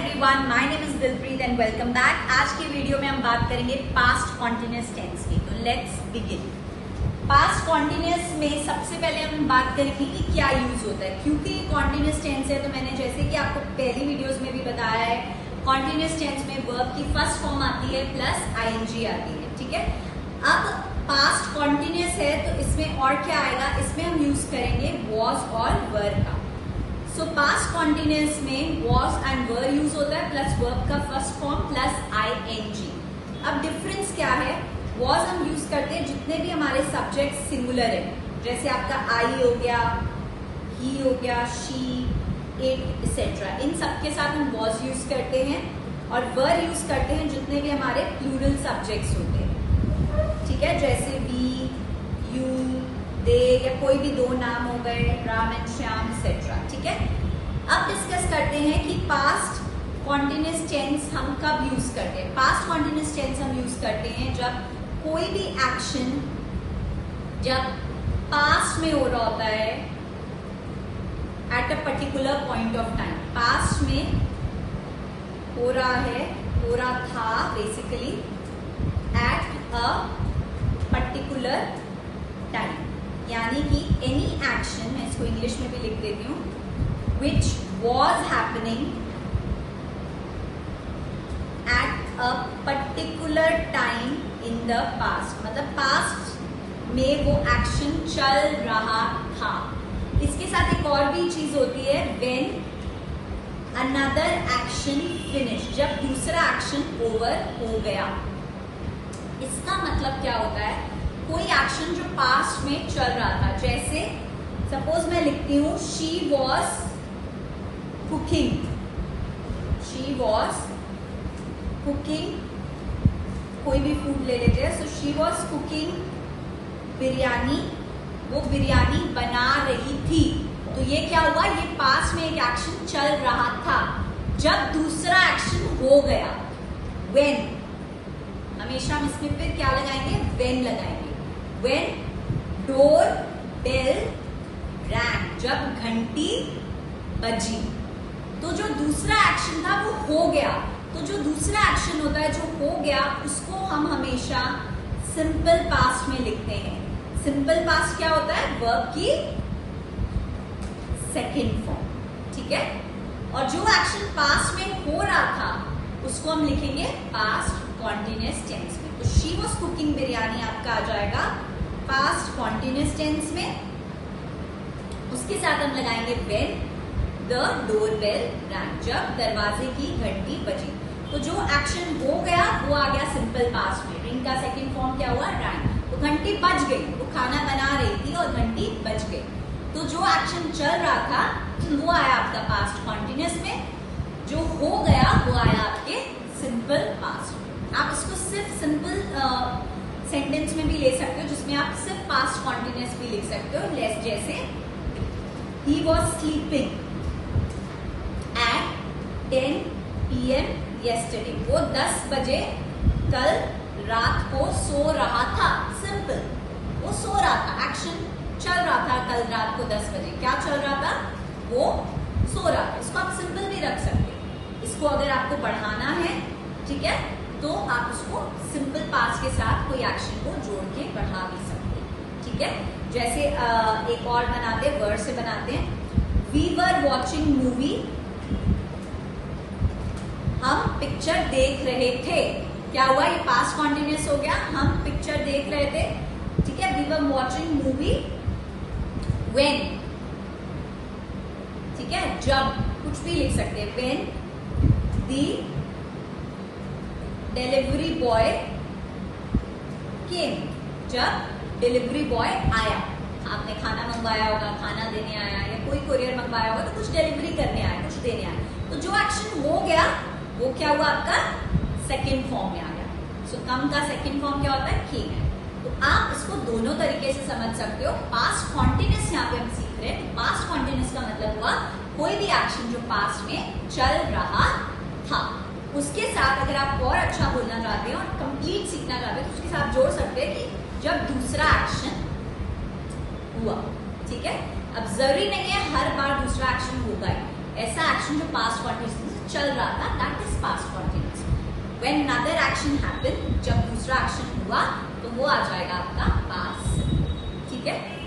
Everyone, my name is Dilpreet and welcome back. आज की video में हम बात करेंगे पास्ट कॉन्टिन्यूअस टेंस की। तो लेट्स बिगिन। पास्ट कॉन्टिन्यूअस में सबसे पहले हम बात करेंगे कि क्या यूज होता है, क्योंकि कॉन्टिन्यूअस टेंस है। तो मैंने जैसे कि आपको पहली वीडियोस में भी बताया है, कॉन्टिन्यूअस टेंस में वर्ब की फर्स्ट फॉर्म आती है प्लस आईएनजी आती है। ठीक है, अब पास्ट कॉन्टिन्यूअस है तो इसमें और क्या आएगा, इसमें हम यूज करेंगे वॉज और वर का। सो पास्ट कॉन्टिन्यूअस में वॉज एंड वर यूज होता है प्लस वर्ब का फर्स्ट फॉर्म प्लस आईएनजी। अब डिफरेंस क्या है, वॉज हम यूज करते हैं जितने भी हमारे सब्जेक्ट सिंगुलर है, जैसे आपका आई हो गया, ही हो गया, शी, इट एक्सेट्रा, इन सब के साथ हम वॉज यूज करते हैं। और वर यूज करते हैं जितने भी हमारे प्लूरल सब्जेक्ट्स होते हैं। ठीक है, जैसे वी, यू, दे, या कोई भी दो नाम हो गए, राम एंड श्याम एक्सेट्रा। ठीक है, अब डिस्कस करते हैं कि पास्ट कॉन्टिन्यूअस टेंस हम कब यूज करते हैं। पास्ट कॉन्टिन्यूअस टेंस हम यूज करते हैं जब कोई भी एक्शन जब पास्ट में हो रहा होता है at a particular point of time. Past में हो रहा है, हो रहा था basically at a particular time, यानी कि एनी एक्शन, मैं इसको इंग्लिश में भी लिख देती हूँ, which was happening at a particular time in the past. मतलब पास्ट में वो एक्शन चल रहा था। इसके साथ एक और भी चीज होती है, व्हेन अनदर एक्शन फिनिश, जब दूसरा एक्शन ओवर हो गया। इसका मतलब क्या होता है, कोई एक्शन जो पास्ट में चल रहा था, जैसे सपोज मैं लिखती हूं she was cooking, she was cooking, कोई भी फूड ले लेते हैं। So she was cooking biryani, वो बिरयानी बना रही थी। तो ये क्या हुआ, ये पास्ट में एक एक्शन चल रहा था। जब दूसरा एक्शन हो गया, व्हेन, हमेशा हम इसमें फिर क्या लगाएंगे, व्हेन लगाएंगे। व्हेन डोर बेल रैंग, जब घंटी बजी। तो जो दूसरा एक्शन था वो हो गया। तो जो दूसरा एक्शन होता है जो हो गया, उसको हम हमेशा सिंपल पास्ट में लिखते हैं। सिंपल पास्ट क्या होता है, वर्ब की सेकेंड फॉर्म। ठीक है, और जो एक्शन पास्ट में हो रहा था उसको हम लिखेंगे पास्ट कॉन्टिन्यूअस टेंस में। तो शी वॉज कुकिंग बिरयानी आपका आ जाएगा पास्ट कॉन्टिन्यूअस टेंस में। उसके साथ हम लगाएंगे when the door bell rang, जब दरवाजे की घंटी बजी। तो जो एक्शन हो गया वो आ गया सिंपल पास्ट में। रिंग का सेकंड फॉर्म क्या हुआ, रैंग। तो घंटी बज गई, वो खाना बना रही थी और घंटी बज गई। तो जो एक्शन चल रहा था वो आया आपका पास्ट कॉन्टिन्यूअस में, जो हो गया वो आया आपके सिंपल पास्ट में। आप इसको सिर्फ सिंपल सेंटेंस में भी ले सकते हो, जिसमें आप सिर्फ पास्ट कॉन्टिन्यूअस भी लिख सकते हो। जैसे he was sleeping at 10 PM yesterday, वो 10 बजे कल रात को सो रहा था। सिंपल, वो सो रहा था, एक्शन चल रहा था कल रात को 10 बजे। क्या चल रहा था, वो सो रहा था। इसको आप सिंपल भी रख सकते हैं। इसको अगर आपको बढ़ाना है, ठीक है, तो आप उसको सिंपल पास्ट के साथ कोई एक्शन को जोड़ के बढ़ा भी सकते हैं। ठीक है, जैसे एक और बनाते हैं, वर्ड से बनाते हैं। वी वर वॉचिंग मूवी, हम पिक्चर देख रहे थे। क्या हुआ, ये पास्ट कॉन्टिन्यूअस हो गया, हम पिक्चर देख रहे थे। ठीक है, we were watching movie when. ठीक है, जब, कुछ भी लिख सकते हैं। When the delivery boy came, जब डिलीवरी बॉय आया। आपने खाना मंगवाया होगा, खाना देने आया, या कोई कुरियर मंगवाया होगा तो कुछ डिलीवरी करने आया, कुछ देने आया। तो जो एक्शन हो गया वो क्या हुआ, आपका सेकेंड फॉर्म में आ गया। सो कम का सेकेंड फॉर्म क्या होता है, केम है। तो आप इसको दोनों तरीके से समझ सकते हो। पास्ट कॉन्टिन्यूअस यहाँ पे हम सीख रहे हैं। पास्ट कॉन्टिन्यूअस का मतलब हुआ कोई भी एक्शन जो पास्ट में चल रहा था। उसके साथ अगर आप और अच्छा बोलना चाहते हैं और कंप्लीट सीखना चाहते हैं तो उसके साथ जोड़ सकते हैं कि जब दूसरा एक्शन हुआ। ठीक है, अब जरूरी नहीं है हर बार दूसरा एक्शन होगा। ऐसा एक्शन जो पास्ट कॉन्टिन्यूअस चल रहा था, that is past continuous. When another action happen, जब दूसरा एक्शन हुआ तो वो आ जाएगा आपका पास्ट। ठीक है।